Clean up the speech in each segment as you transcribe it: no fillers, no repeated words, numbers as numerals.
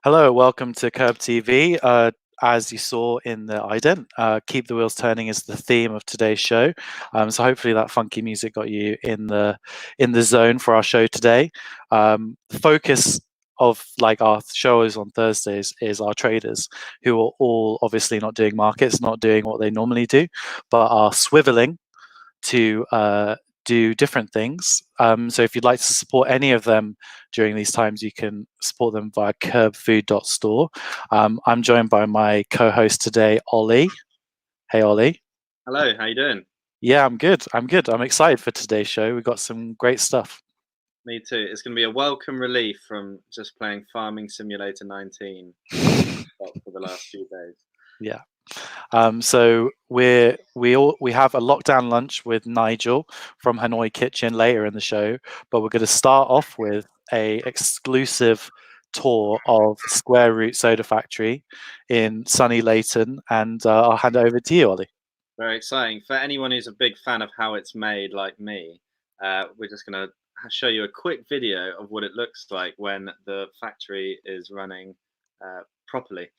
Hello, welcome to KERB TV. As you saw in the ident, "Keep the Wheels Turning" is the theme of today's show. So hopefully that funky music got you in the zone for our show today. The focus of our shows on Thursdays is our traders, who are all obviously not doing markets, not doing what they normally do, but are swiveling to do different things. So if you'd like to support any of them during these times, you can support them via kerbfood.store. I'm joined by my co-host today, Ollie. Hey, Ollie. Hello, how you doing? Yeah, I'm good. I'm excited for today's show. We've got some great stuff. Me too. It's going to be a welcome relief from just playing Farming Simulator 19 for the last few days. Yeah. So we have a lockdown lunch with Nigel from Hanoi Kitchen later in the show, but we're going to start off with a exclusive tour of Square Root Soda Factory in sunny Leyton, and I'll hand it over to you, Ollie. Very exciting. For anyone who's a big fan of how it's made, like me, we're just going to show you a quick video of what it looks like when the factory is running properly.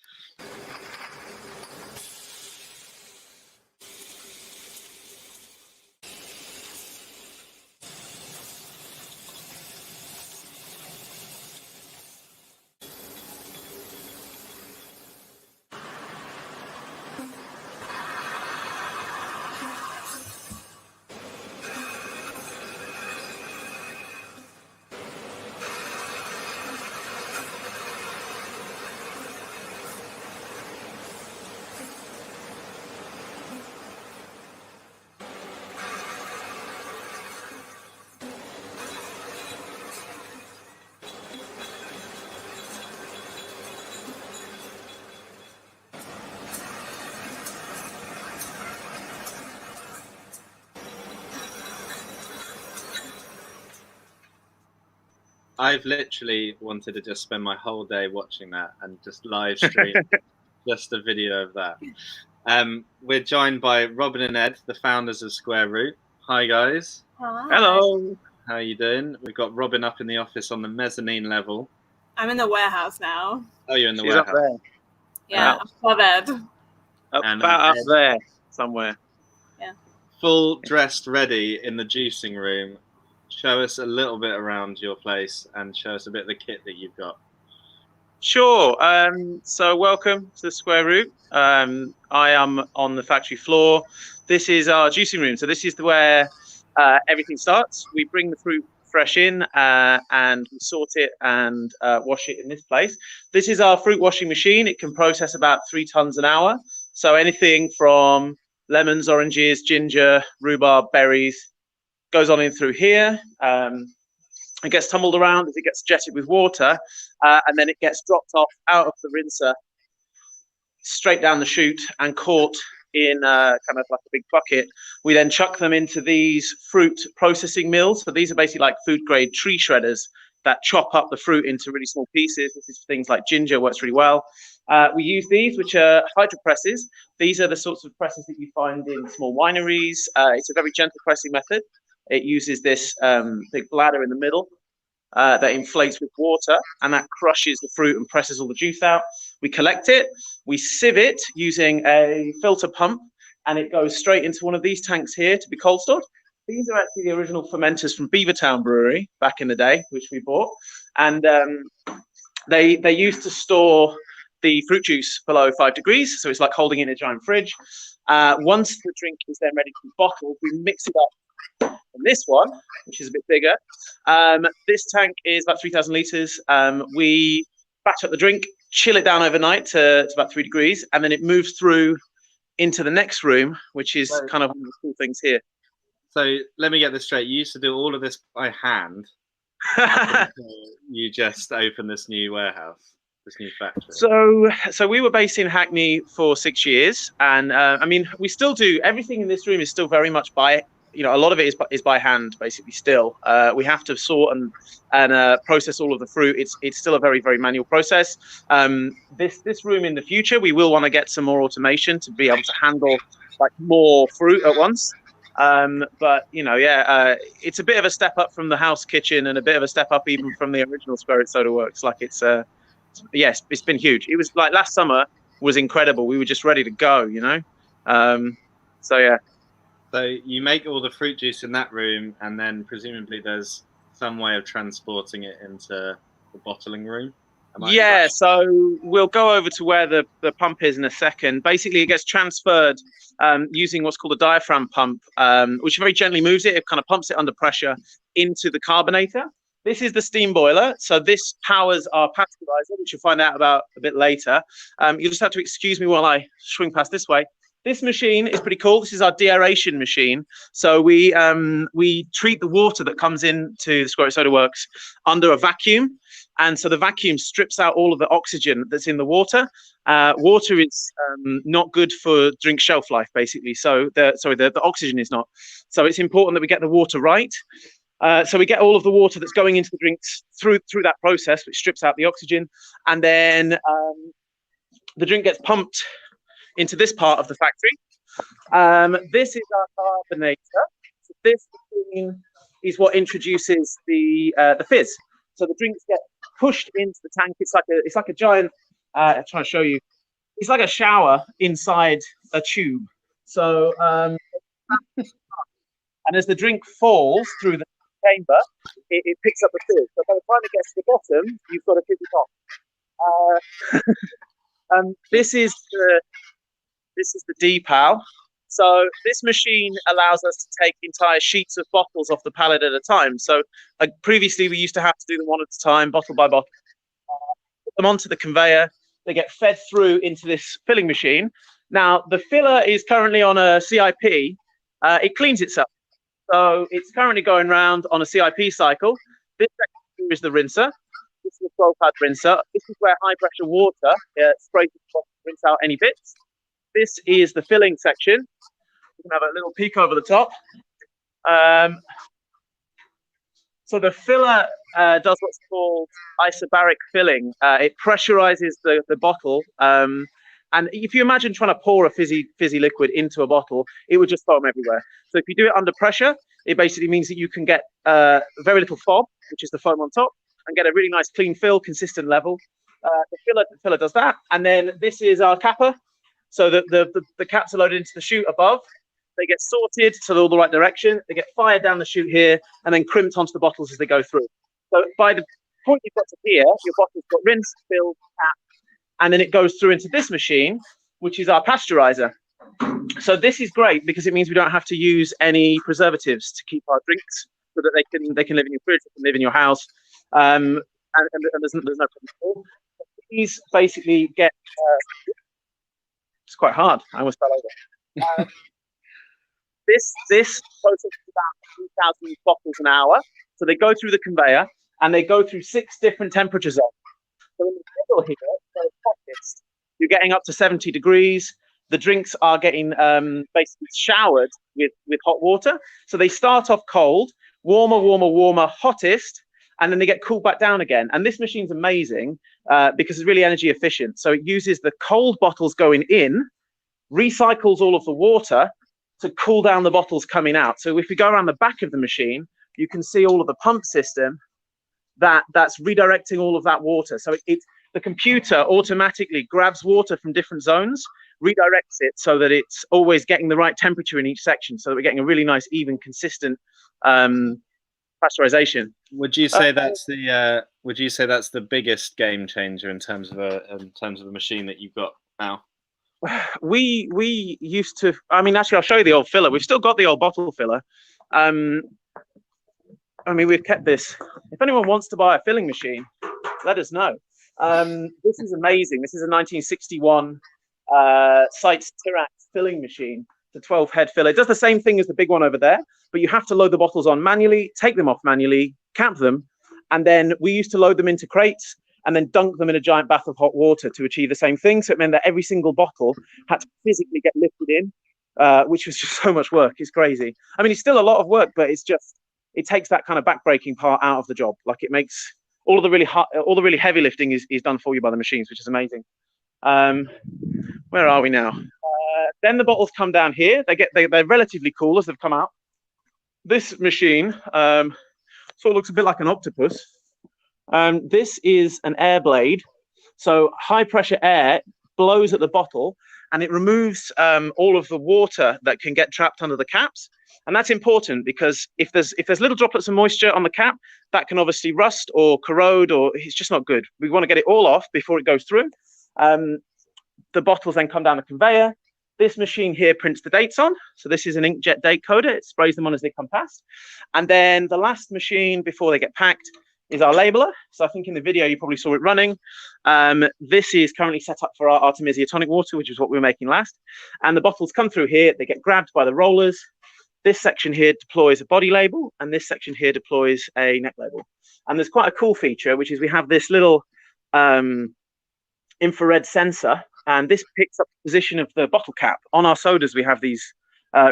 I've literally wanted to just spend my whole day watching that and just live stream just a video of that. We're joined by Robyn and Ed, the founders of Square Root. Hi, guys. Hi. Hello. How are you doing? We've got Robyn up in the office on the mezzanine level. I'm in the warehouse now. Oh, you're in the She's warehouse? Up there. Yeah, above Ed. About up there somewhere. Yeah. Full dressed ready in the juicing room. Show us a little bit around your place and show us a bit of the kit that you've got. Sure. So welcome to the Square Root. I am on the factory floor. This is our juicing room. So this is where everything starts. We bring the fruit fresh in and we sort it and wash it in this place. This is our fruit washing machine. It can process about 3 tons an hour. So anything from lemons, oranges, ginger, rhubarb, berries, goes on in through here. It gets tumbled around as it gets jetted with water, and then it gets dropped off out of the rinser straight down the chute and caught in kind of like a big bucket. We then chuck them into these fruit processing mills. So these are basically like food grade tree shredders that chop up the fruit into really small pieces. This is for things like ginger, works really well. We use these, which are hydro presses. These are the sorts of presses that you find in small wineries. It's a very gentle pressing method. It uses this big bladder in the middle that inflates with water, and that crushes the fruit and presses all the juice out. We collect it, we sieve it using a filter pump, and it goes straight into one of these tanks here to be cold stored. These are actually the original fermenters from Beavertown Brewery back in the day, which we bought. And they used to store the fruit juice below 5 degrees, so it's like holding it in a giant fridge. Once the drink is then ready to be bottled, we mix it up. And this one, which is a bit bigger, this tank is about 3,000 litres. We batch up the drink, chill it down overnight to about 3 degrees, and then it moves through into the next room, which is kind of one of the cool things here. So let me get this straight. You used to do all of this by hand. You just opened this new warehouse, this new factory. So we were based in Hackney for 6 years, and I mean, we still do everything in this room is still very much by. A lot of it is by hand, basically. Still, we have to sort and process all of the fruit. It's still a very, very manual process. This room in the future, we will want to get some more automation to be able to handle like more fruit at once. But it's a bit of a step up from the house kitchen and a bit of a step up even from the original Square Root Soda Works. Like it's yes, it's been huge. It was like last summer was incredible. We were just ready to go, you know. So yeah. So you make all the fruit juice in that room, and then presumably there's some way of transporting it into the bottling room. Yeah, so we'll go over to where the pump is in a second. Basically, it gets transferred using what's called a diaphragm pump, which very gently moves it. It kind of pumps it under pressure into the carbonator. This is the steam boiler. So this powers our pasteurizer, which you'll find out about a bit later. You'll just have to excuse me while I swing past this way. This machine is pretty cool. This is our deaeration machine. So we treat the water that comes into the Square Root Soda Works under a vacuum. And so the vacuum strips out all of the oxygen that's in the water. Water is not good for drink shelf life, basically. So the oxygen is not. So it's important that we get the water right. So we get all of the water that's going into the drinks through that process, which strips out the oxygen. And then the drink gets pumped into this part of the factory. This is our carbonator. So this machine is what introduces the fizz. So the drinks get pushed into the tank. It's like a giant. I'm trying to show you. It's like a shower inside a tube. So and as the drink falls through the chamber, it picks up the fizz. So by the time it gets to the bottom, you've got a fizzy top. This is the decal. So this machine allows us to take entire sheets of bottles off the pallet at a time. So previously we used to have to do them one at a time, bottle by bottle. Put them onto the conveyor. They get fed through into this filling machine. Now the filler is currently on a CIP. It cleans itself. So it's currently going around on a CIP cycle. This is the rinser. This is a 12-pad rinser. This is where high pressure water sprays the bottle to rinse out any bits. This is the filling section. We can have a little peek over the top. So the filler does what's called isobaric filling. It pressurizes the bottle. And if you imagine trying to pour a fizzy liquid into a bottle, it would just foam everywhere. So if you do it under pressure, it basically means that you can get very little foam, which is the foam on top, and get a really nice clean fill, consistent level. The filler does that. And then this is our capper. So the caps are loaded into the chute above. They get sorted so they're all the right direction. They get fired down the chute here and then crimped onto the bottles as they go through. So by the point you've got to here, your bottle's got rinsed, filled, capped, and then it goes through into this machine, which is our pasteurizer. So this is great because it means we don't have to use any preservatives to keep our drinks, so that they can live in your fridge, they can live in your house, and there's no problem at all. These basically get it's quite hard. I almost fell over. This processes about 3,000 bottles an hour. So they go through the conveyor and they go through 6 different temperature zones. So in the middle here, where it's hottest, you're getting up to 70 degrees. The drinks are getting basically showered with hot water. So they start off cold, warmer, hottest, and then they get cooled back down again. And this machine's amazing because it's really energy efficient. So it uses the cold bottles going in, recycles all of the water to cool down the bottles coming out. So if we go around the back of the machine, you can see all of the pump system that's redirecting all of that water. So the computer automatically grabs water from different zones, redirects it so that it's always getting the right temperature in each section, so that we're getting a really nice, even, consistent pasteurization. Would you say that's the biggest game changer in terms of a machine that you've got now? We used to. I mean, actually, I'll show you the old filler. We've still got the old bottle filler. I mean, we've kept this. If anyone wants to buy a filling machine, let us know. This is amazing. This is a 1961 Sites Tirax filling machine. It's a 12-head filler. It does the same thing as the big one over there, but you have to load the bottles on manually, take them off manually, cap them, and then we used to load them into crates and then dunk them in a giant bath of hot water to achieve the same thing. So it meant that every single bottle had to physically get lifted in, which was just so much work. It's crazy. I mean, it's still a lot of work, but it takes that kind of backbreaking part out of the job. Like, it makes all the really heavy lifting is done for you by the machines, which is amazing. Where are we now? Then the bottles come down here. They're relatively cool as they've come out. This machine sort of looks a bit like an octopus. This is an air blade. So high pressure air blows at the bottle, and it removes all of the water that can get trapped under the caps. And that's important because if there's little droplets of moisture on the cap, that can obviously rust or corrode, or it's just not good. We want to get it all off before it goes through. The bottles then come down the conveyor. This machine here prints the dates on. So this is an inkjet date coder. It sprays them on as they come past. And then the last machine before they get packed is our labeler. So I think in the video you probably saw it running. This is currently set up for our Artemisia tonic water, which is what we were making last. And the bottles come through here. They get grabbed by the rollers. This section here deploys a body label, and this section here deploys a neck label. And there's quite a cool feature, which is we have this little infrared sensor, and this picks up the position of the bottle cap. On our sodas, we have these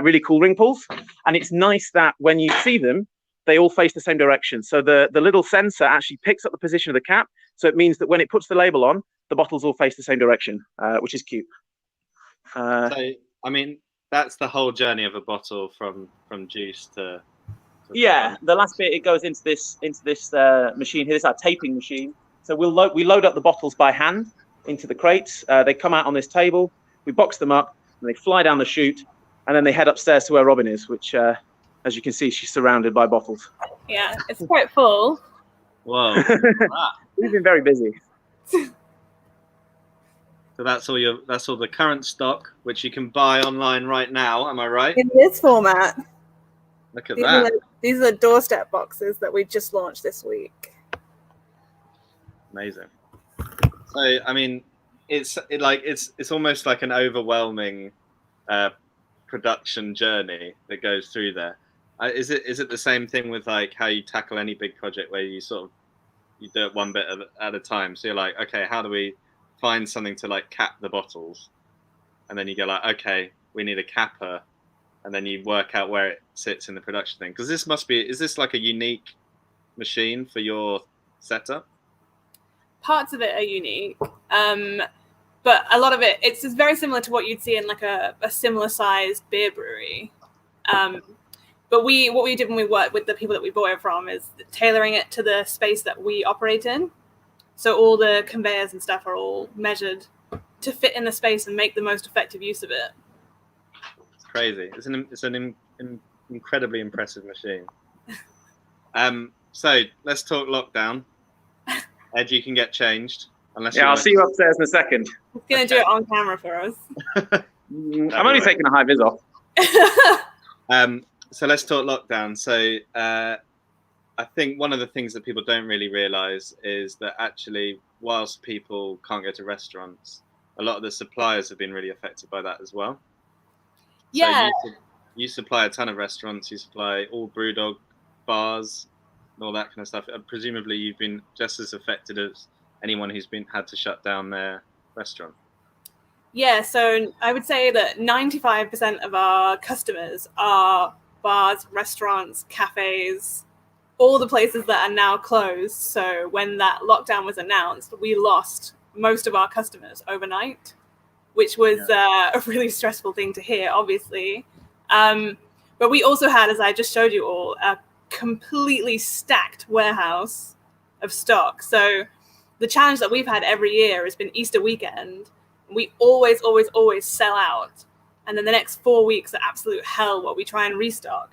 really cool ring pulls, and it's nice that when you see them, they all face the same direction. So the little sensor actually picks up the position of the cap, so it means that when it puts the label on, the bottles all face the same direction, which is cute. So, I mean, that's the whole journey of a bottle from juice to yeah, the last bit, it goes into this machine here. This is our taping machine. So we load up the bottles by hand into the crates. They come out on this table. We box them up, and they fly down the chute, and then they head upstairs to where Robyn is, which, as you can see, she's surrounded by bottles. Yeah, it's quite full. Whoa! We've been very busy. So that's all the current stock, which you can buy online right now. Am I right? In this format. Look at that. These are the doorstep boxes that we just launched this week. Amazing. So, I mean, it's almost like an overwhelming production journey that goes through there. Is it the same thing with like how you tackle any big project where you do it one bit at a time? So you're like, okay, how do we find something to like cap the bottles, and then you go like, okay, we need a capper, and then you work out where it sits in the production thing. Because is this like a unique machine for your setup? Parts of it are unique, but a lot of it's just very similar to what you'd see in like a similar sized beer brewery. But what we did when we worked with the people that we bought it from is tailoring it to the space that we operate in. So all the conveyors and stuff are all measured to fit in the space and make the most effective use of it. It's crazy. It's an incredibly impressive machine. So let's talk lockdown. Ed, you can get changed. I'll see you upstairs in a second. He's going to do it on camera for us. I'm only taking a high vis off. So let's talk lockdown. So I think one of the things that people don't really realize is that actually, whilst people can't go to restaurants, a lot of the suppliers have been really affected by that as well. Yeah. So you supply a ton of restaurants. You supply all Brewdog bars and all that kind of stuff. Presumably, you've been just as affected as anyone who's had to shut down their restaurant. Yeah, so I would say that 95% of our customers are bars, restaurants, cafes, all the places that are now closed. So when that lockdown was announced, we lost most of our customers overnight, which was a really stressful thing to hear, obviously. But we also had, as I just showed you all, a completely stacked warehouse of stock. So the challenge that we've had every year has been Easter weekend. We always sell out. And then the next 4 weeks are absolute hell while we try and restock.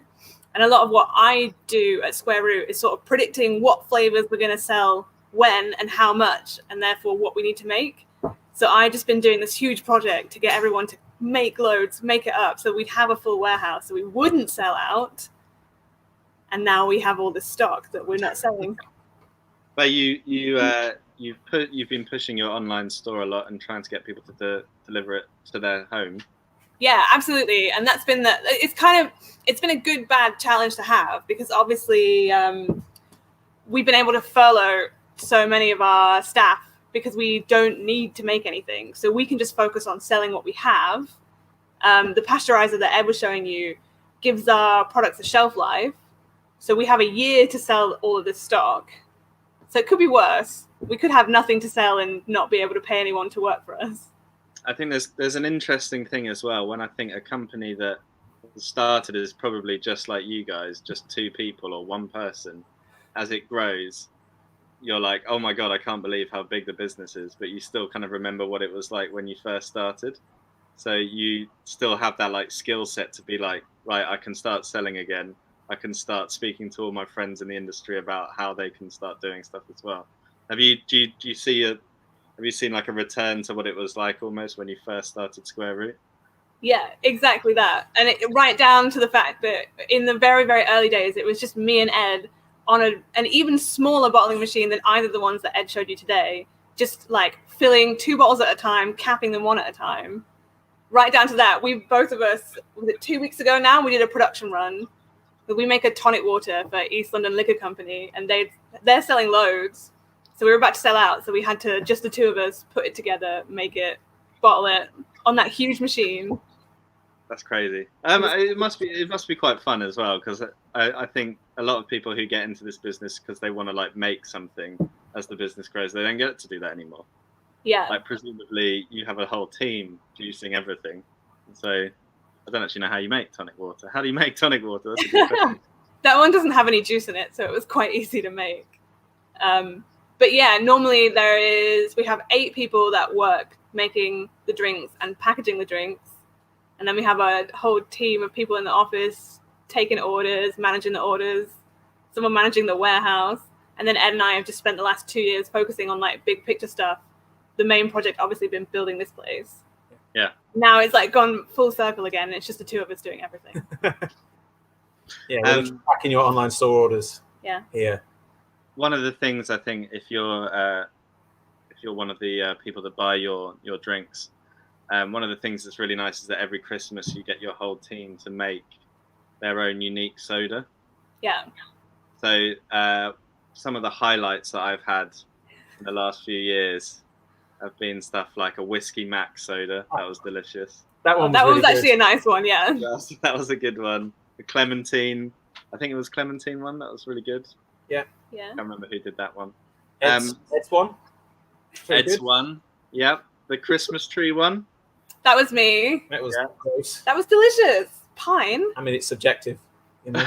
And a lot of what I do at Square Root is sort of predicting what flavors we're going to sell when and how much, and therefore what we need to make. So I've just been doing this huge project to get everyone to make loads, make it up, so we'd have a full warehouse, so we wouldn't sell out. And now we have all this stock that we're not selling. But you've been pushing your online store a lot and trying to get people to deliver it to their home. Yeah, absolutely. And that's been it's been a good, bad challenge to have, because obviously we've been able to furlough so many of our staff because we don't need to make anything. So we can just focus on selling what we have. The pasteurizer that Ed was showing you gives our products a shelf life. So we have a year to sell all of this stock. So it could be worse. We could have nothing to sell and not be able to pay anyone to work for us. I think there's an interesting thing as well. When I think a company that started as probably just like you guys, just 2 people or 1 person, as it grows, you're like, oh my God, I can't believe how big the business is, but you still kind of remember what it was like when you first started. So you still have that like skill set to be like, right, I can start selling again. I can start speaking to all my friends in the industry about how they can start doing stuff as well. Have you seen like a return to what it was like almost when you first started Square Root? Yeah, exactly that. And right down to the fact that in the very, very early days, it was just me and Ed on an even smaller bottling machine than either of the ones that Ed showed you today, just like filling 2 bottles at a time, capping them 1 at a time. Right down to that, both of us, was it 2 weeks ago now, we did a production run. We make a tonic water for East London Liquor Company, and they're selling loads. So we were about to sell out, so we had to, just the 2 of us, put it together, make it, bottle it on that huge machine. That's crazy. It must be quite fun as well, because I think a lot of people who get into this business because they want to like make something as the business grows, they don't get to do that anymore. Yeah. Like presumably you have a whole team juicing everything. So I don't actually know how you make tonic water. How do you make tonic water? That's a good question. That one doesn't have any juice in it, so it was quite easy to make. But yeah, normally we have 8 people that work making the drinks and packaging the drinks. And then we have a whole team of people in the office taking orders, managing the orders, someone managing the warehouse. And then Ed and I have just spent the last 2 years focusing on like big picture stuff. The main project obviously been building this place. Yeah. Now it's like gone full circle again. It's just the 2 of us doing everything. Yeah, we're tracking your online store orders. Yeah. Here. One of the things I think, if you're one of the people that buy your drinks, one of the things that's really nice is that every Christmas you get your whole team to make their own unique soda. Yeah. So some of the highlights that I've had in the last few years have been stuff like a whiskey mac soda. That was delicious. That one was actually a nice one, yeah. That was a good one. The clementine, I think it was clementine one. That was really good. Yeah. I can't remember who did that one. Ed's one. Ed's one. Yep. The Christmas tree one. That was me. That was close. That was delicious. Pine. I mean, it's subjective, you know.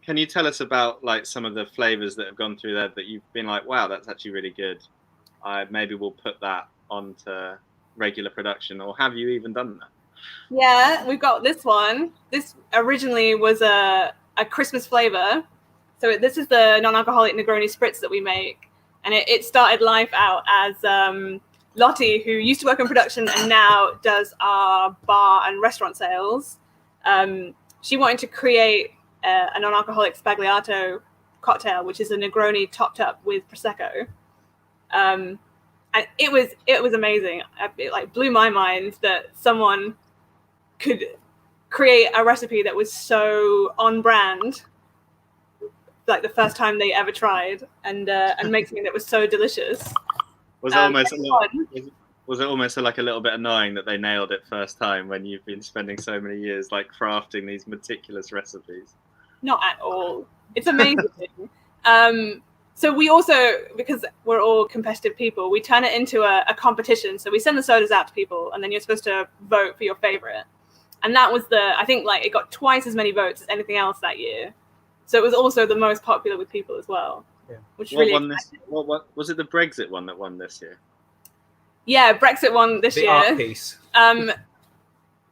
Can you tell us about like some of the flavors that have gone through there that you've been like, wow, that's actually really good. Maybe we'll put that onto regular production, or have you even done that? Yeah, we've got this one. This originally was a Christmas flavor. So this is the non-alcoholic Negroni Spritz that we make. And it started life out as Lottie, who used to work in production and now does our bar and restaurant sales. She wanted to create a non-alcoholic Spagliato cocktail, which is a Negroni topped up with Prosecco. And it was amazing. It like blew my mind that someone could create a recipe that was so on brand, like the first time they ever tried, and make something that was so delicious. Was it almost like a little bit annoying that they nailed it first time when you've been spending so many years like crafting these meticulous recipes? Not at all. It's amazing. So we also, because we're all competitive people, we turn it into a competition. So we send the sodas out to people, and then you're supposed to vote for your favorite. And that was I think like it got twice as many votes as anything else that year. So it was also the most popular with people as well. Yeah. Which really what was it, the Brexit one that won this year? Yeah, Brexit won this year. The art piece.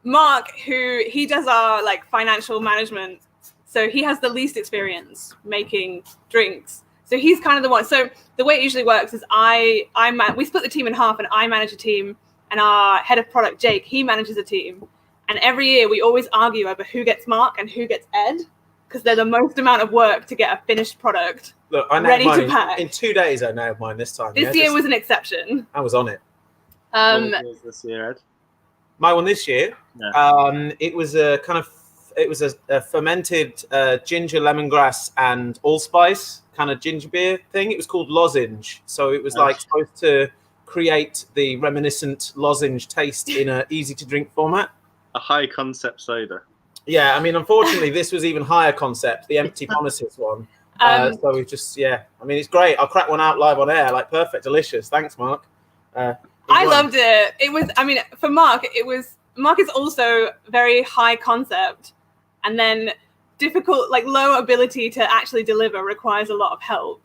Mark, he does our like financial management, so he has the least experience making drinks. So he's kind of the one. So the way it usually works is we split the team in half, and I manage a team, and our head of product, Jake, he manages a team. And every year we always argue over who gets Mark and who gets Ed, because they're the most amount of work to get a finished product. Look, I ready nailed to mine. pack. In 2 days, I nailed mine this time. This year was an exception. I was on it. What was this year, Ed? My one this year, it was a fermented ginger, lemongrass, and allspice kind of ginger beer thing. It was called Lozenge, so it was like supposed to create the reminiscent lozenge taste in an easy to drink format. A high concept soda. Yeah, I mean, unfortunately, this was even higher concept, the Empty Promises one. So we just, I mean, it's great. I'll crack one out live on air, like perfect, delicious. Thanks, Mark. I loved it. It was, I mean, for Mark is also very high concept. And then difficult, like low ability to actually deliver requires a lot of help.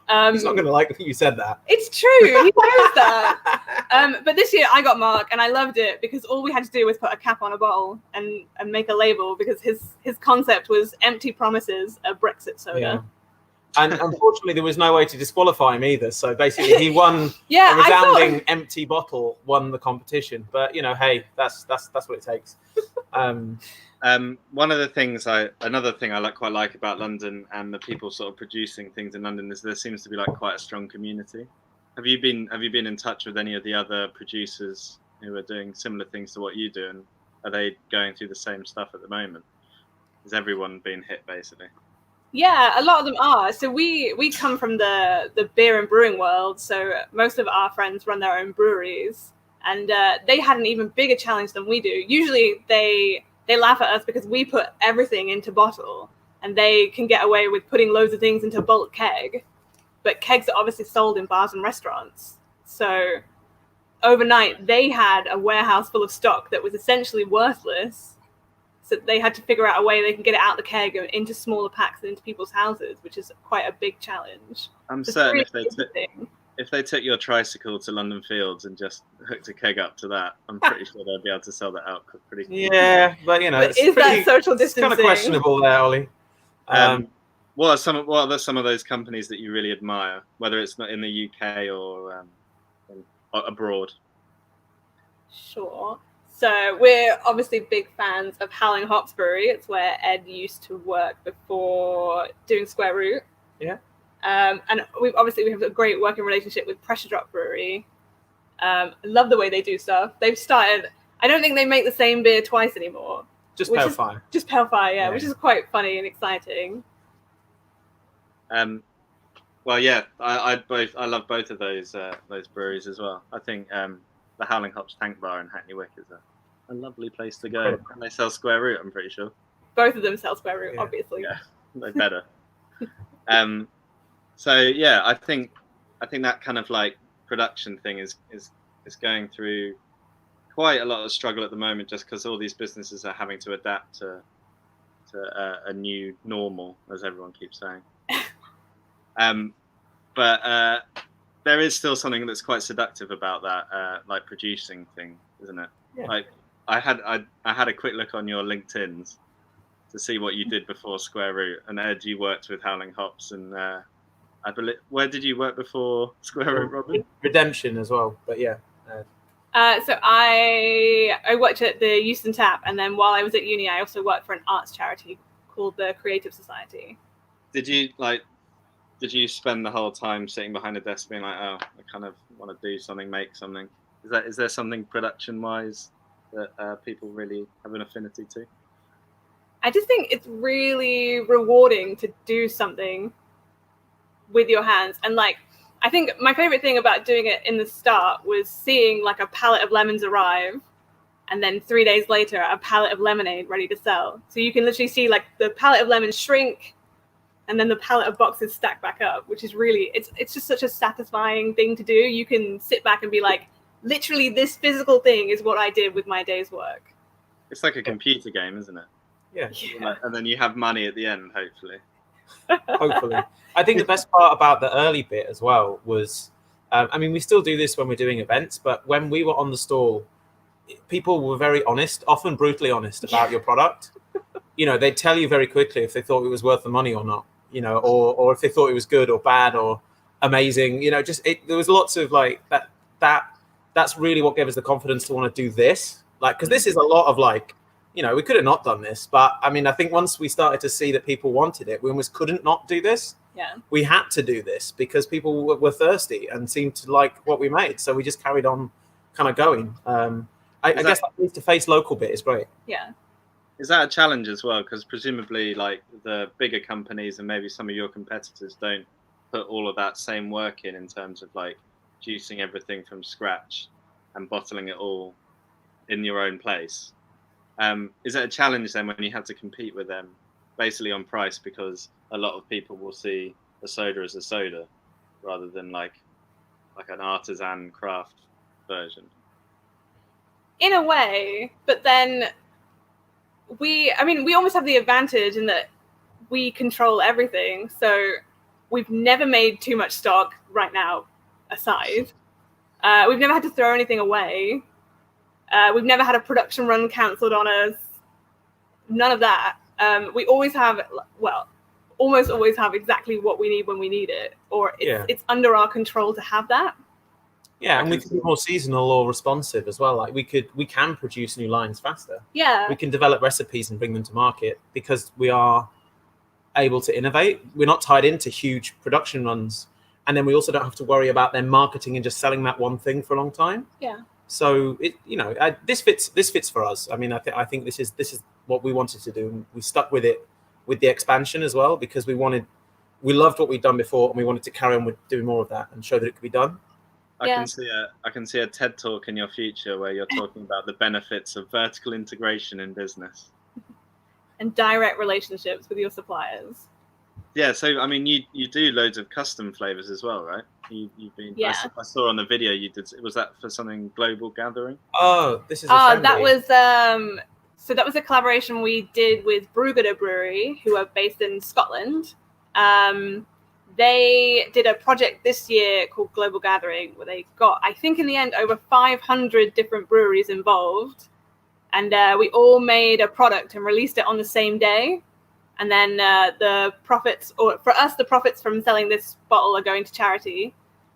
He's not going to like that you said that. It's true. He knows that. But this year I got Mark, and I loved it because all we had to do was put a cap on a bottle and make a label, because his concept was empty promises, a Brexit soda. Yeah. And unfortunately, there was no way to disqualify him either. So basically, he won Yeah, a resounding empty bottle, won the competition. But you know, hey, that's what it takes. One of the things another thing I quite like about London and the people sort of producing things in London is there seems to be like quite a strong community. Have you been in touch with any of the other producers who are doing similar things to what you do, and are they going through the same stuff at the moment? Is everyone being hit basically? Yeah, a lot of them are. So we come from the beer and brewing world. So most of our friends run their own breweries, and they had an even bigger challenge than we do. Usually they laugh at us because we put everything into bottle, and they can get away with putting loads of things into bulk keg. But kegs are obviously sold in bars and restaurants. So overnight they had a warehouse full of stock that was essentially worthless. So they had to figure out a way they can get it out the keg and into smaller packs and into people's houses, which is quite a big challenge. I'm certain if they took your tricycle to London Fields and just hooked a keg up to that, I'm pretty sure they'd be able to sell that out pretty quickly. Yeah, but you know, but is that social distancing? It's kind of questionable there, Ollie. What are some of those companies that you really admire, whether it's not in the UK or abroad? Sure. So we're obviously big fans of Howling Hops Brewery. It's where Ed used to work before doing Square Root. Yeah. And we have a great working relationship with Pressure Drop Brewery. I love the way they do stuff. They've started. I don't think they make the same beer twice anymore. Just Pale Fire. Just Pale Fire, yeah, which is quite funny and exciting. Well, yeah, I love both of those breweries as well. I think the Howling Hops Tank Bar in Hackney Wick is a lovely place to go. And they sell Square Root, I'm pretty sure. Both of them sell Square Root, obviously. Yeah, they better. So yeah, I think that kind of like production thing is going through quite a lot of struggle at the moment, just because all these businesses are having to adapt to a new normal, as everyone keeps saying. But there is still something that's quite seductive about that, like producing thing, isn't it? Yeah. Like I had a quick look on your LinkedIn's to see what you did before Square Root, and Ed, you worked with Howling Hops, and I believe, where did you work before Square Root, Robyn? Redemption as well, but yeah. So I worked at the Euston Tap, and then while I was at uni, I also worked for an arts charity called the Creative Society. Did you spend the whole time sitting behind a desk being like, oh, I kind of want to do something, make something? Is there something production-wise that people really have an affinity to? I just think it's really rewarding to do something with your hands. And like, I think my favorite thing about doing it in the start was seeing like a pallet of lemons arrive, and then 3 days later, a pallet of lemonade ready to sell. So you can literally see like the pallet of lemons shrink, and then the pallet of boxes stack back up, which is really, it's just such a satisfying thing to do. You can sit back and be like, literally this physical thing is what I did with my day's work. It's like a computer game, isn't it? Yeah. And then you have money at the end, hopefully. Hopefully. I think the best part about the early bit as well was, I mean, we still do this when we're doing events, but when we were on the stall, people were very honest, often brutally honest about your product. You know, they'd tell you very quickly if they thought it was worth the money or not, you know, or if they thought it was good or bad or amazing, you know, there was lots of like that's really what gave us the confidence to want to do this. Like, because this is a lot of like, you know, we could have not done this, but I mean, I think once we started to see that people wanted it, we almost couldn't not do this. Yeah. We had to do this because people were thirsty and seemed to like what we made. So we just carried on kind of going. I guess that face-to-face local bit is great. Yeah. Is that a challenge as well? Because presumably like the bigger companies and maybe some of your competitors don't put all of that same work in terms of like juicing everything from scratch and bottling it all in your own place. Is it a challenge then when you have to compete with them basically on price, because a lot of people will see a soda as a soda rather than like an artisan craft version? In a way, but then we almost have the advantage in that we control everything. So we've never made too much stock right now aside. We've never had to throw anything away. We've never had a production run cancelled on us. None of that. We always have, well, almost always have exactly what we need when we need it, or it's under our control to have that. Yeah, and we can be more seasonal or responsive as well. Like we can produce new lines faster. Yeah. We can develop recipes and bring them to market because we are able to innovate. We're not tied into huge production runs, and then we also don't have to worry about them marketing and just selling that one thing for a long time. Yeah. So this fits for us. I mean, I think this is what we wanted to do, and we stuck with it with the expansion as well because we loved what we'd done before, and we wanted to carry on with doing more of that and show that it could be done. I can see a TED talk in your future where you're talking about the benefits of vertical integration in business and direct relationships with your suppliers. Yeah, so I mean, you do loads of custom flavors as well, right? You've been. Yeah. I saw on the video you did. Was that for something global gathering? Oh, this is. That was so that was a collaboration we did with Brewgooder Brewery, who are based in Scotland. They did a project this year called Global Gathering, where they got, I think in the end, over 500 different breweries involved. And we all made a product and released it on the same day. And then the profits, or for us, the profits from selling this bottle are going to charity.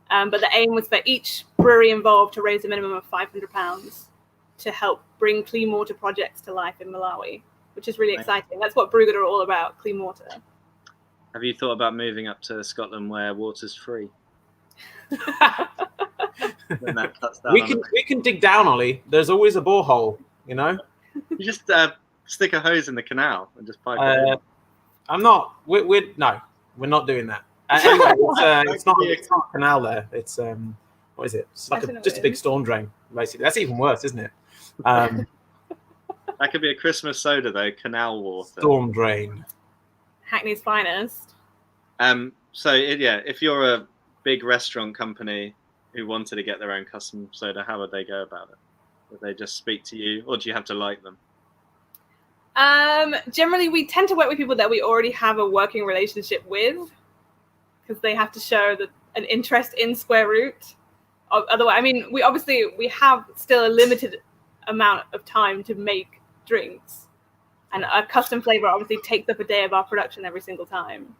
But the aim was for each brewery involved to raise a minimum of £500 to help bring clean water projects to life in Malawi, which is really exciting. That's what Brewgooder are all about, clean water. Have you thought about moving up to Scotland where water's free? Then that cuts down we can dig down, Ollie. There's always a borehole, you know. You just stick a hose in the canal and just pipe it in. I'm not. We're not doing that. Anyway, it's not a canal there. It's what is it? It's like just a big storm drain, basically. That's even worse, isn't it? That could be a Christmas soda though. Canal water. Storm drain. Hackney's finest. So if you're a big restaurant company who wanted to get their own custom soda, how would they go about it? Would they just speak to you, or do you have to like them? Generally, we tend to work with people that we already have a working relationship with, because they have to show an interest in Square Root. Otherwise, I mean, we have still a limited amount of time to make drinks. And a custom flavor obviously takes up a day of our production every single time.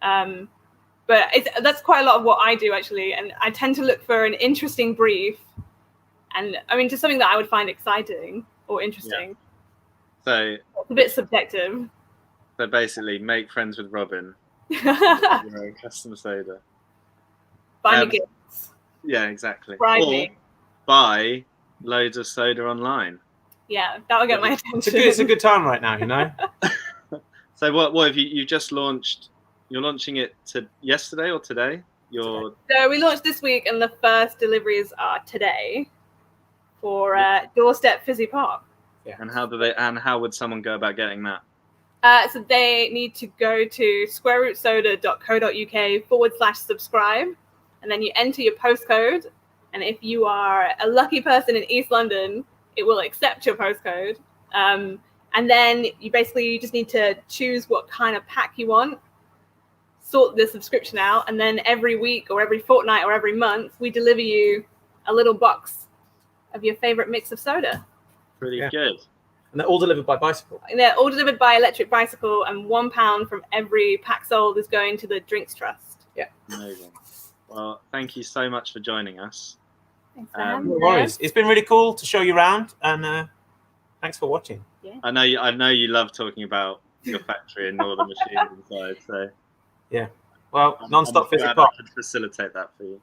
But that's quite a lot of what I do, actually. And I tend to look for an interesting brief. And I mean, just something that I would find exciting or interesting. Yeah. So it's a bit subjective. So basically, make friends with Robyn. Your own custom soda. Buy me gifts. Yeah, exactly. Bribe or me. Buy loads of soda online. Yeah, that'll get my attention. It's a good time right now, you know. So what have you just launched? You're launching it yesterday or today? So we launched this week, and the first deliveries are today for Doorstep Fizzy Pop. Yeah. And how would someone go about getting that? So they need to go to squarerootsoda.co.uk/subscribe, and then you enter your postcode. And if you are a lucky person in East London, it will accept your postcode. And then you just need to choose what kind of pack you want, sort the subscription out, and then every week or every fortnight or every month, we deliver you a little box of your favorite mix of soda. Pretty good. And they're all delivered by bicycle. And they're all delivered by electric bicycle, and £1 from every pack sold is going to the Drinks Trust. Yeah. Amazing. Well, thank you so much for joining us. Thanks for having No me. worries. It's been really cool to show you around, and thanks for watching. Yeah. I know you love talking about your factory and all the machines inside. So yeah. Well, non-stop Fizzy I Pop. could facilitate that for you.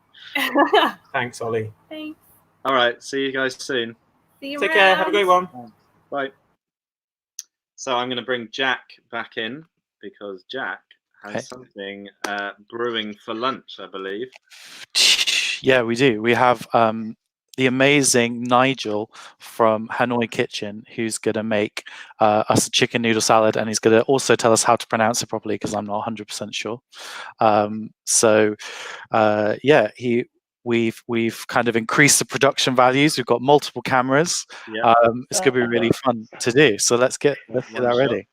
Thanks, Ollie. Thanks. All right. See you guys soon. See you Take care. Have a great one. Bye. So I'm going to bring Jack back in because Jack has something brewing for lunch, I believe. Yeah, we do. We have the amazing Nigel from Hanoi Kitchen, who's going to make us a chicken noodle salad, and he's going to also tell us how to pronounce it properly because I'm not 100% sure. we've kind of increased the production values. We've got multiple cameras. Yeah. It's going to be really fun to do. So let's get that ready.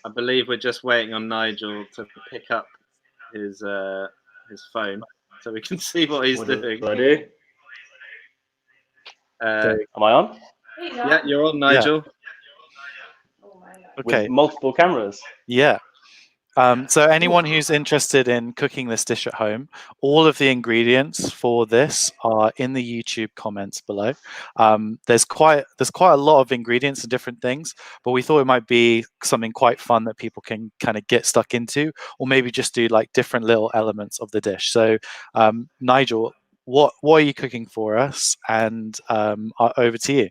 I believe we're just waiting on Nigel to pick up his phone so we can see what he's doing. What do I do? Am I on? Yeah, you're on, Nigel. Okay. With multiple cameras. Yeah. So anyone who's interested in cooking this dish at home, all of the ingredients for this are in the YouTube comments below. There's quite a lot of ingredients and different things, but we thought it might be something quite fun that people can kind of get stuck into, or maybe just do like different little elements of the dish. So Nigel, what are you cooking for us? And over to you.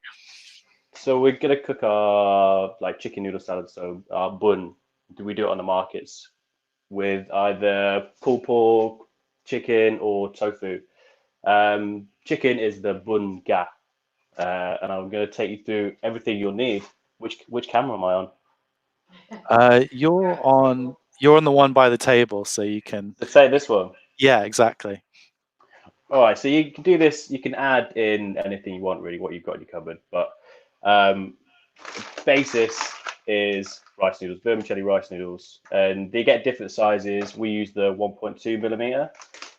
So we're gonna cook our chicken noodle salad. So our bun. We do it on the markets with either pulled pork, chicken, or tofu. Chicken is the bun ga, and I'm going to take you through everything you'll need. Which camera am I on? You're on the one by the table, so you can. Let's say this one. Yeah, exactly. All right, so you can do this. You can add in anything you want, really, what you've got in your cupboard. But basis is rice noodles, vermicelli rice noodles, and they get different sizes. We use the 1.2 millimeter,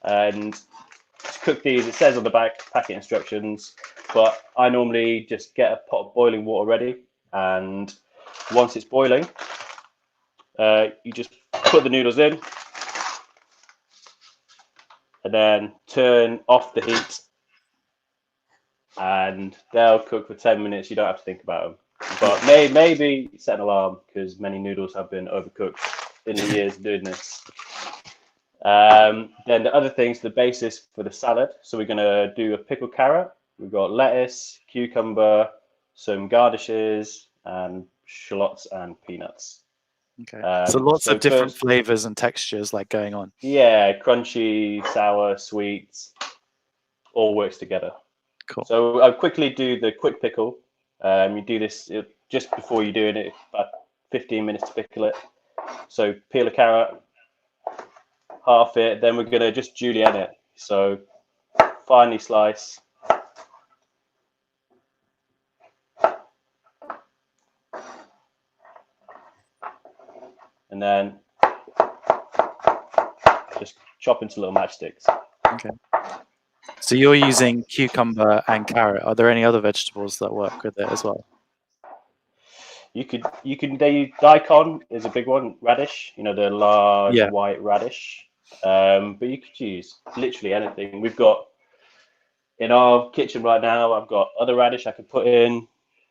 and to cook these, it says on the back packet instructions, but I normally just get a pot of boiling water ready, and once it's boiling, you just put the noodles in, and then turn off the heat, and they'll cook for 10 minutes. You don't have to think about them. But maybe set an alarm, because many noodles have been overcooked in the years doing this. Then the other things, the basis for the salad. So we're going to do a pickled carrot. We've got lettuce, cucumber, some garnishes, and shallots and peanuts. Okay. So lots of different flavors and textures going on. Yeah, crunchy, sour, sweet, all works together. Cool. So I'll quickly do the quick pickle. You do this just before you're doing it, about 15 minutes to pickle it. So peel a carrot, half it, then we're going to just julienne it. So finely slice. And then just chop into little matchsticks. Okay. So you're using cucumber and carrot. Are there any other vegetables that work with it as well? You can daikon is a big one, radish, the large white radish. But you could use literally anything. We've got in our kitchen right now, I've got other radish I could put in.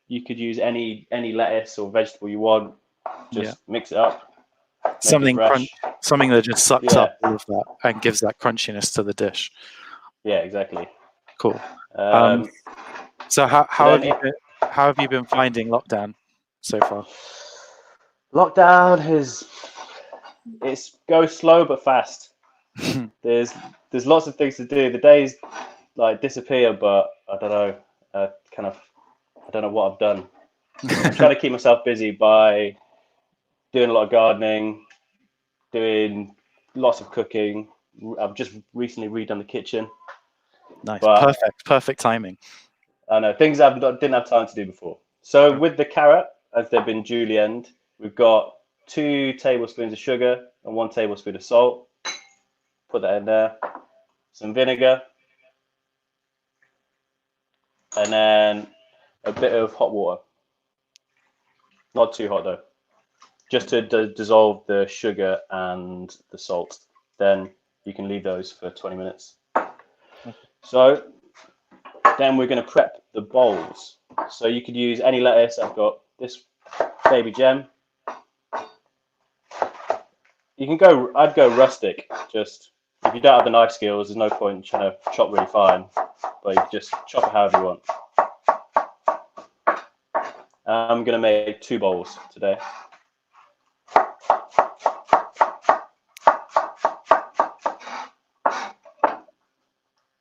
You could use any lettuce or vegetable you want. Just mix it up. Something that just sucks up all of that and gives that crunchiness to the dish. Yeah, exactly. Cool. So how have you been finding lockdown so far? Lockdown it goes slow but fast. There's lots of things to do. The days disappear, but I don't know. I don't know what I've done. I'm trying to keep myself busy by doing a lot of gardening, doing lots of cooking. I've just recently redone the kitchen. Nice, perfect timing. I know, things I didn't have time to do before. So with the carrot, as they've been julienned, we've got 2 tablespoons of sugar and 1 tablespoon of salt. Put that in there. Some vinegar. And then a bit of hot water. Not too hot though. Just to dissolve the sugar and the salt. Then you can leave those for 20 minutes. So then we're going to prep the bowls. So you could use any lettuce. I've got this baby gem. I'd go rustic. Just if you don't have the knife skills, there's no point in trying to chop really fine. But you just chop it however you want. I'm going to make 2 bowls today.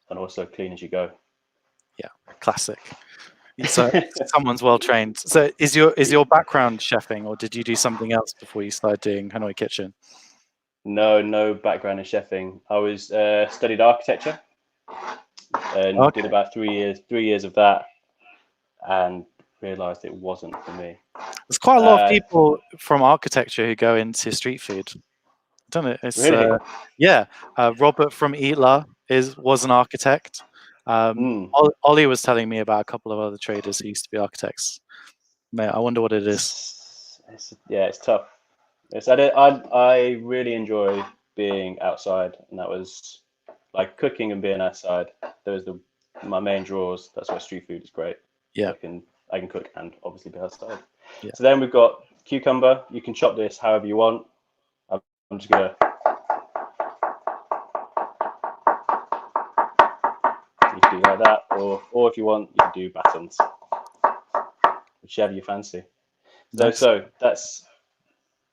And also clean as you go. Yeah, classic. So someone's well trained. So is your background chefing, or did you do something else before you started doing Hanoi Kitchen? No background in chefing. I was studied architecture, and did about 3 years of that, and realised it wasn't for me. There's quite a lot of people from architecture who go into street food. Don't it? It's Really? yeah. Robert from Eatla was an architect. Ollie was telling me about a couple of other traders who used to be architects. Mate, I wonder what it is. It's tough. I really enjoy being outside, and that was like cooking and being outside. Those are my main draws. That's why street food is great. Yeah, I can cook and obviously be outside. Yeah. So then we've got cucumber. You can chop this however you want. I'm just gonna. You can do like that, or if you want, you can do batons, whichever you fancy. So that's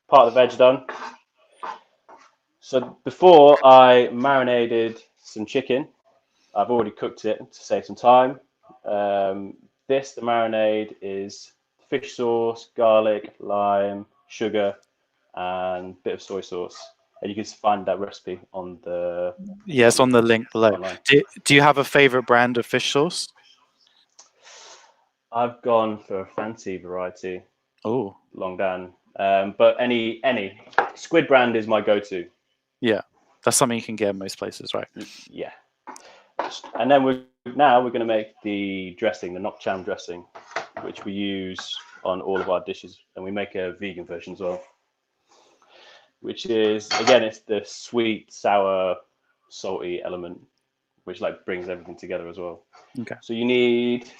part of the veg done. So before I marinated some chicken, I've already cooked it to save some time. The marinade is fish sauce, garlic, lime, sugar, and a bit of soy sauce. And you can find that recipe on the on the link below. Online. Do you have a favorite brand of fish sauce? I've gone for a fancy variety. Oh, Long Dan. But any squid brand is my go-to. Yeah, that's something you can get in most places, right? Yeah. And then we're going to make the dressing, the Nuoc Cham dressing, which we use on all of our dishes, and we make a vegan version as well, which is, again, it's the sweet, sour, salty element, which like brings everything together as well. Okay. So you need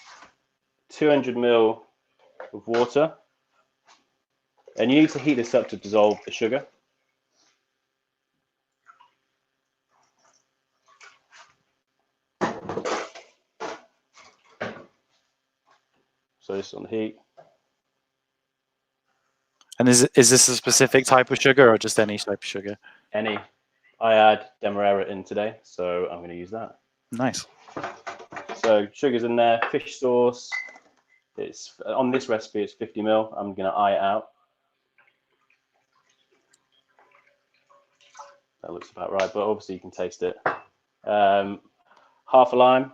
200 ml of water, and you need to heat this up to dissolve the sugar. So this is on the heat. And is this a specific type of sugar or just any type of sugar? Any. I add demerara in today, so I'm going to use that. Nice. So sugar's in there, fish sauce. It's on this recipe. It's 50 ml. I'm going to eye it out. That looks about right, but obviously you can taste it. Half a lime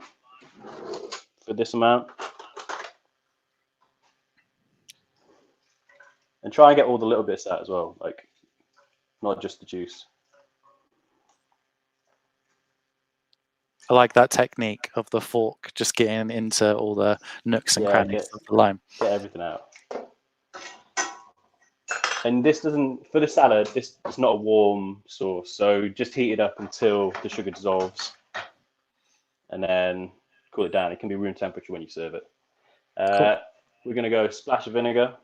for this amount. And try and get all the little bits out as well, like not just the juice. I like that technique of the fork, just getting into all the nooks and crannies of the lime. Get everything out. And this doesn't, for the salad, this is not a warm sauce, so just heat it up until the sugar dissolves, and then cool it down. It can be room temperature when you serve it. Cool. We're going to go a splash of vinegar.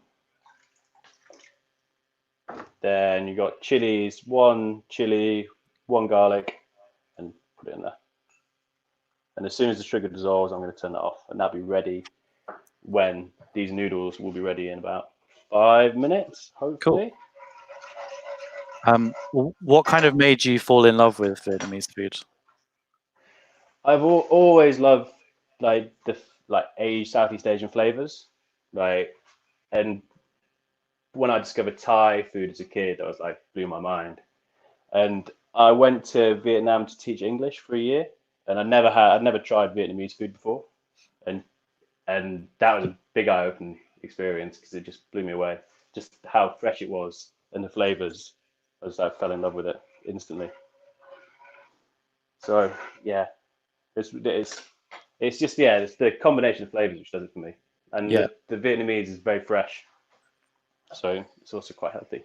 Then you got chilies, 1 chili, 1 garlic, and put it in there. And as soon as the sugar dissolves, I'm going to turn that off, and that'll be ready when these noodles will be ready in about 5 minutes, hopefully. Cool. What kind of made you fall in love with Vietnamese food? I've always loved like Southeast Asian flavors, and when I discovered Thai food as a kid, I was like, blew my mind. And I went to Vietnam to teach English for a year, and I'd never tried Vietnamese food before, and that was a big eye-opening experience because it just blew me away. Just how fresh it was and the flavors, I fell in love with it instantly. So yeah, it's just it's the combination of flavors which does it for me, and the Vietnamese is very fresh. So it's also quite healthy.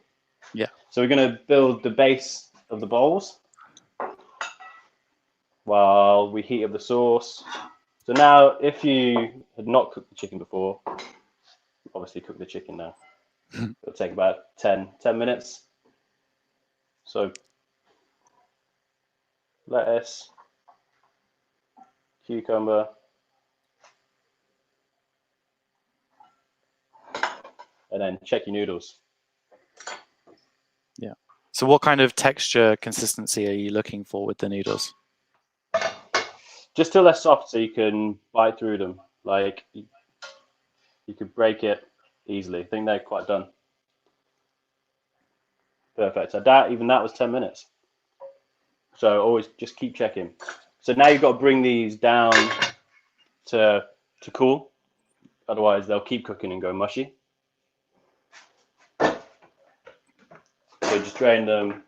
Yeah. So we're going to build the base of the bowls while we heat up the sauce. So now, if you had not cooked the chicken before, obviously cook the chicken now. It'll take about 10 minutes. So lettuce, cucumber, and then check your noodles. Yeah. So what kind of texture consistency are you looking for with the noodles? Just till they're soft so you can bite through them. Like you could break it easily. I think they're quite done. Perfect. So even that was 10 minutes. So always just keep checking. So now you've got to bring these down to cool. Otherwise, they'll keep cooking and go mushy. So just drain them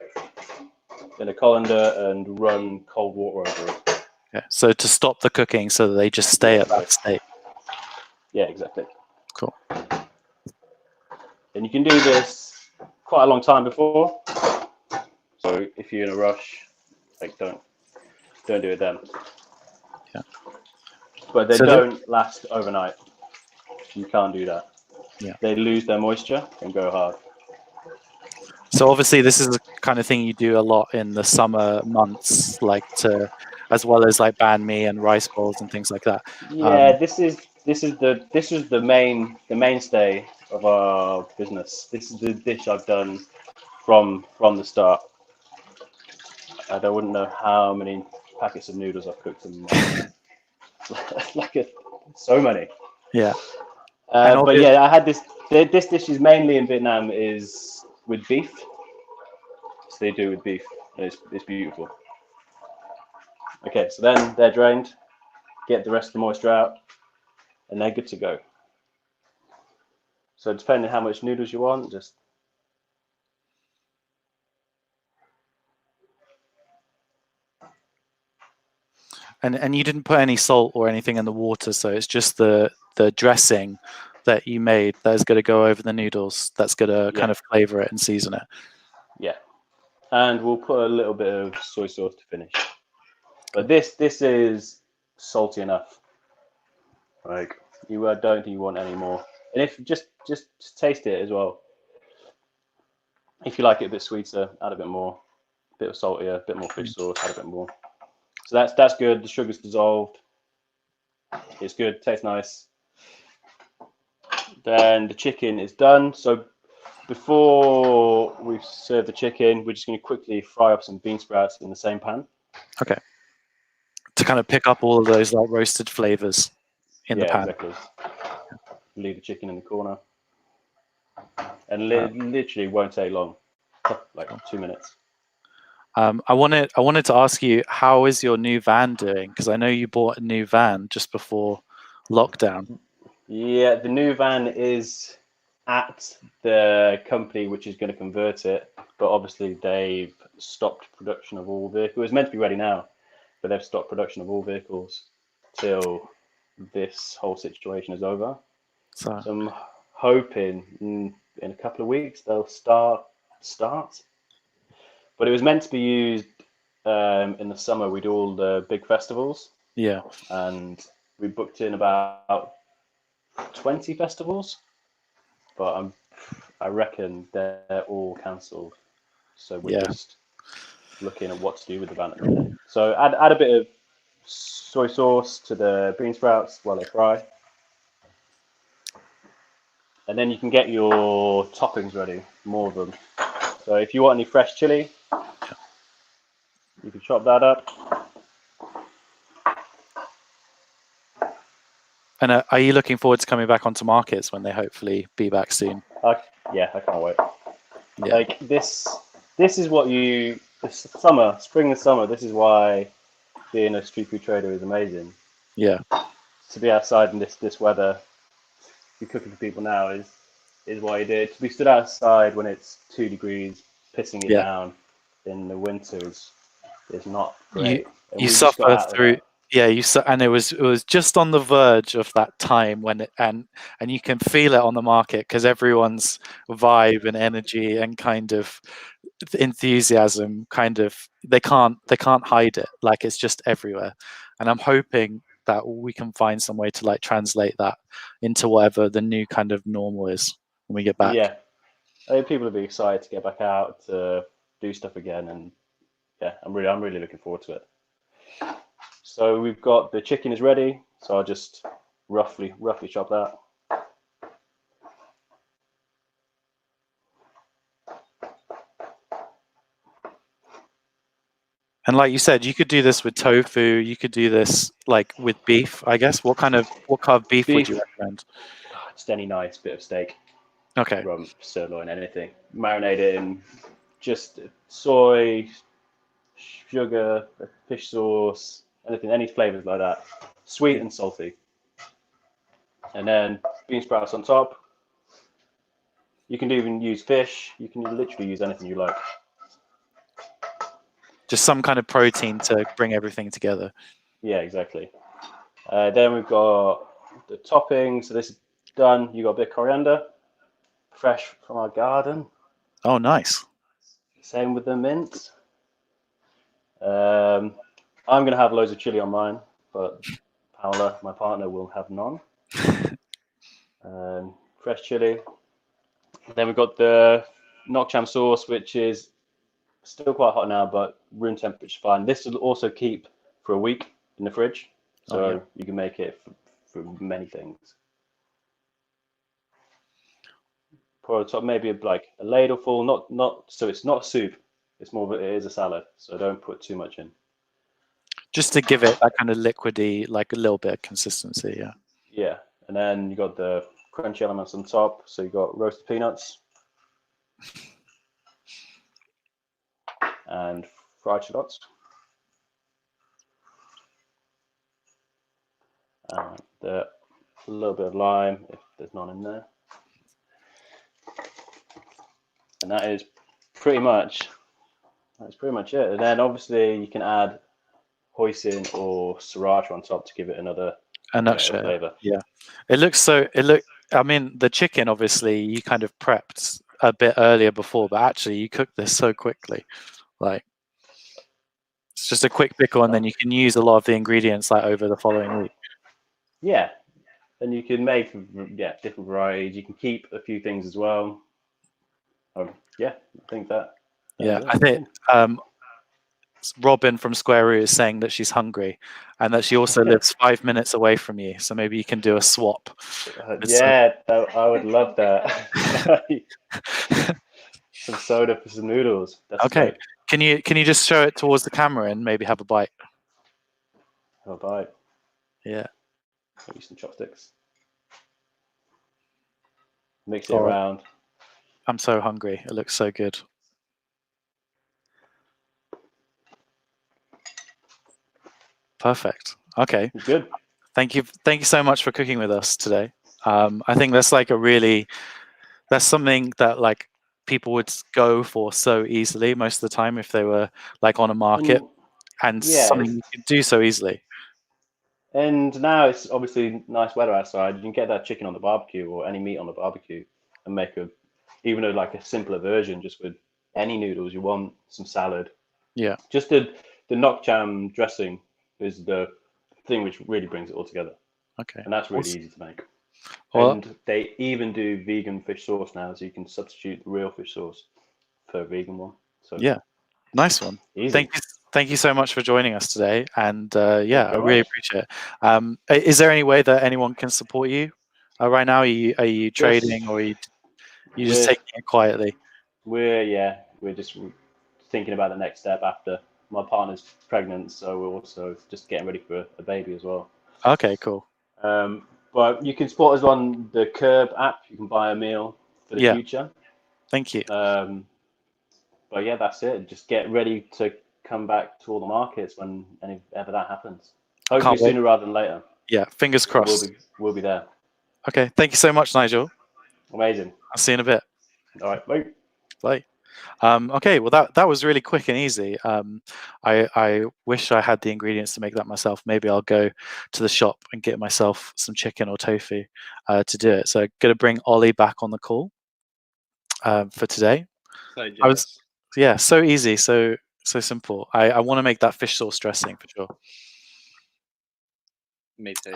in a colander and run cold water over it. Okay. So to stop the cooking, so that they just stay at that state. Yeah, exactly. Cool. And you can do this quite a long time before. So if you're in a rush, like don't do it then. Yeah. But they So don't last overnight. You can't do that. Yeah. They lose their moisture and go hard. So obviously this is the kind of thing you do a lot in the summer months, like as well as like banh mi and rice bowls and things like that. Yeah, this is the mainstay of our business. This is the dish I've done from the start. I wouldn't know how many packets of noodles I've cooked in my so many. Yeah. But yeah, I had this dish is mainly in Vietnam is with beef. So they do it with beef. And it's beautiful. Okay, so then they're drained, get the rest of the moisture out, and they're good to go. So depending on how much noodles you want, just And you didn't put any salt or anything in the water, so it's just the dressing that you made that is going to go over the noodles. That's going to kind of flavor it and season it. Yeah, and we'll put a little bit of soy sauce to finish. But this is salty enough. Like you don't think you want any more. And if just taste it as well. If you like it a bit sweeter, add a bit more. A bit of saltier, a bit more fish sauce, add a bit more. So that's good. The sugar's dissolved. It's good. Tastes nice. Then the chicken is done. So before we serve the chicken, we're just going to quickly fry up some bean sprouts in the same pan. Okay. To kind of pick up all of those like roasted flavors in the pan. Exactly. Leave the chicken in the corner. And literally won't take long. Like 2 minutes. I wanted to ask you, how is your new van doing? Because I know you bought a new van just before lockdown. Yeah, the new van is at the company which is going to convert it, but obviously they've stopped production of all vehicles. It was meant to be ready now, but they've stopped production of all vehicles till this whole situation is over. So I'm hoping in a couple of weeks they'll start. But it was meant to be used in the summer. We do all the big festivals. Yeah. And we booked in about 20 festivals, but I reckon they're all cancelled. So we're just looking at what to do with the van at the minute. So add a bit of soy sauce to the bean sprouts while they fry. And then you can get your toppings ready, more of them. So if you want any fresh chili, you can chop that up. And are you looking forward to coming back onto markets when they hopefully be back soon? Yeah, I can't wait. Yeah. Like this is what spring and summer, this is why being a street food trader is amazing. Yeah. To be outside in this weather, be cooking for people now is why you do it. To be stood outside when it's 2 degrees, pissing it down in the winter is not great. You suffer through. Yeah, and it was just on the verge of that time when and you can feel it on the market because everyone's vibe and energy and kind of enthusiasm they can't hide it, like it's just everywhere. And I'm hoping that we can find some way to like translate that into whatever the new kind of normal is when we get back. Yeah, I think people will be excited to get back out to do stuff again, and yeah, I'm really looking forward to it. So we've got the chicken is ready, so I'll just roughly chop that. And like you said, you could do this with tofu. You could do this like with beef, I guess. What kind of beef would you recommend? Just any nice bit of steak. Okay. Rump, sirloin, anything. Marinate it in just soy, sugar, fish sauce, anything, any flavors like that, sweet and salty. And then bean sprouts on top. You can even use fish. You can literally use anything you like. Just some kind of protein to bring everything together. Yeah, exactly. Then we've got the topping. So this is done. You got a bit of coriander, fresh from our garden. Oh, nice. Same with the mint. I'm going to have loads of chili on mine, but Paola, my partner, will have none. Fresh chili. Then we've got the Nuoc Cham sauce, which is still quite hot now, but room temperature fine. This will also keep for a week in the fridge, so you can make it for many things. Pour on top maybe like a ladle full, not so it's not soup. It's more of it is a salad, so don't put too much in. Just to give it that kind of liquidy, like a little bit of consistency, yeah. Yeah, and then you got the crunchy elements on top. So you got roasted peanuts and fried shallots. And a little bit of lime if there's none in there. And that is pretty much it. And then obviously you can add hoisin or sriracha on top to give it another flavor. Yeah, I mean, the chicken obviously you kind of prepped a bit earlier before, but actually you cooked this so quickly. Like, it's just a quick pickle, and then you can use a lot of the ingredients like over the following week. Yeah, and you can make different varieties. You can keep a few things as well. I think that. I think Robyn from Square Root is saying that she's hungry, and that she also lives 5 minutes away from you. So maybe you can do a swap. I would love that. Some soda for some noodles. That's okay. Great. Can you just show it towards the camera and maybe have a bite? Have a bite. Yeah. Maybe some chopsticks. Mix it around. I'm so hungry. It looks so good. Perfect. Okay. Good. Thank you so much for cooking with us today. I think that's like that's something that like people would go for so easily most of the time if they were like on a market, and something you could do so easily. And now it's obviously nice weather outside. You can get that chicken on the barbecue or any meat on the barbecue and make even a simpler version just with any noodles you want, some salad. Yeah. Just the Nuoc Cham dressing is the thing which really brings it all together. Okay. And that's really easy to make. Well, and they even do vegan fish sauce now, so you can substitute the real fish sauce for a vegan one. So yeah, nice one. Easy. Thank you so much for joining us today, and I really appreciate it. Is there any way that anyone can support you right now? Are you trading, or are you just taking it quietly? We're just thinking about the next step after my partner's pregnant, so we're also just getting ready for a baby as well. Okay, cool. But you can support us on the KERB app. You can buy a meal for the future. Thank you. But yeah, that's it. Just get ready to come back to all the markets whenever that happens. Hopefully sooner rather than later. Yeah, fingers crossed. We'll be there. Okay, thank you so much, Nigel. Amazing. I'll see you in a bit. All right, bye. Bye. Okay, well that was really quick and easy. I wish I had the ingredients to make that myself. Maybe I'll go to the shop and get myself some chicken or tofu to do it. So I'm going to bring Ollie back on the call for today. So jealous. So easy, so simple. I want to make that fish sauce dressing for sure. Me too.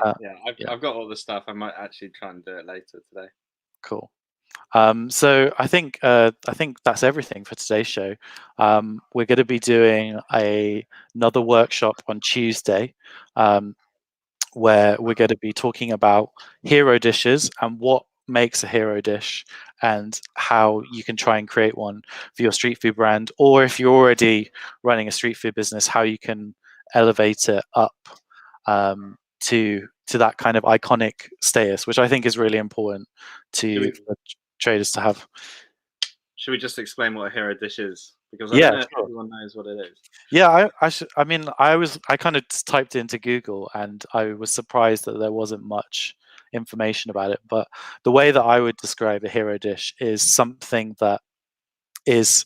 I've got all the stuff. I might actually try and do it later today. Cool. So I think that's everything for today's show. We're going to be doing another workshop on Tuesday, where we're going to be talking about hero dishes and what makes a hero dish and how you can try and create one for your street food brand, or if you're already running a street food business, how you can elevate it up to that kind of iconic status, which I think is really important for traders to have. Should we just explain what a hero dish is? Because I Yeah, don't know if sure. everyone knows what it is. Yeah, I kind of typed it into Google, and I was surprised that there wasn't much information about it. But the way that I would describe a hero dish is something that is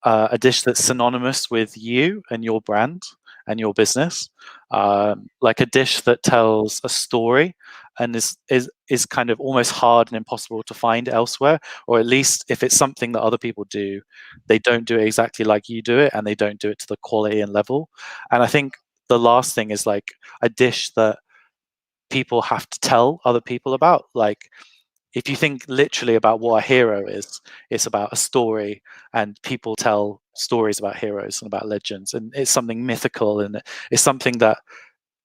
a dish that's synonymous with you and your brand and your business, like a dish that tells a story and is kind of almost hard and impossible to find elsewhere, or at least if it's something that other people do, they don't do it exactly like you do it, and they don't do it to the quality and level. And I think the last thing is like a dish that people have to tell other people about. Like, if you think literally about what a hero is, it's about a story, and people tell stories about heroes and about legends, and it's something mythical, and it's something that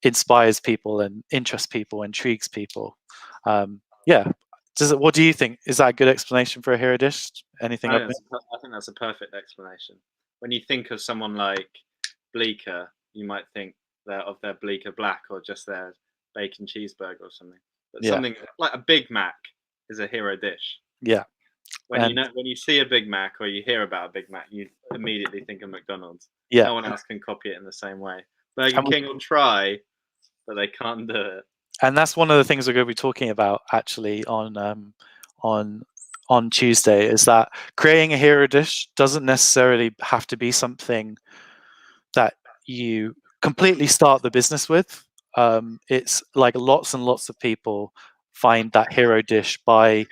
inspires people and interests people, intrigues people. Yeah. What do you think? Is that a good explanation for a hero dish? Anything? I think that's a perfect explanation. When you think of someone like Bleecker, you might think of their Bleecker Black or just their bacon cheeseburger or something. But something like a Big Mac is a hero dish. Yeah. When you see a Big Mac or you hear about a Big Mac, you immediately think of McDonald's. Yeah. No one else can copy it in the same way. Burger King will try, but they can't do it. And that's one of the things we're going to be talking about actually on Tuesday, is that creating a hero dish doesn't necessarily have to be something that you completely start the business with. It's like lots and lots of people find that hero dish by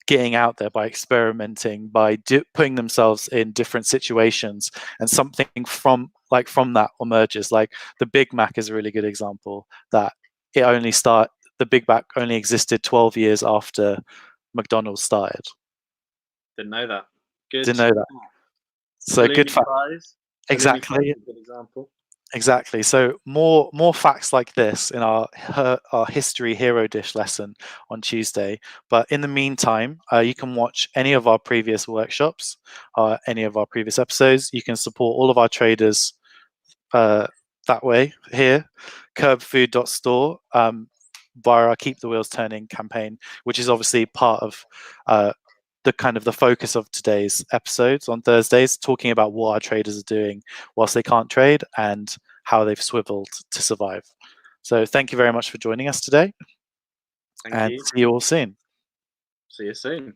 getting out there, by experimenting, by putting themselves in different situations, and something from that emerges. Like the Big Mac is a really good example. That the Big Mac only existed 12 years after McDonald's started. Didn't know that. Good. Didn't know that. So good fact. Exactly. Good example. Exactly. So more facts like this in our history hero dish lesson on Tuesday. But in the meantime, you can watch any of our previous workshops, any of our previous episodes. You can support all of our traders that way here, kerbfood.store, via our Keep the Wheels Turning campaign, which is obviously part of the focus of today's episodes on Thursdays, talking about what our traders are doing whilst they can't trade and how they've swiveled to survive. So thank you very much for joining us today. Thank you. See you all soon. See you soon.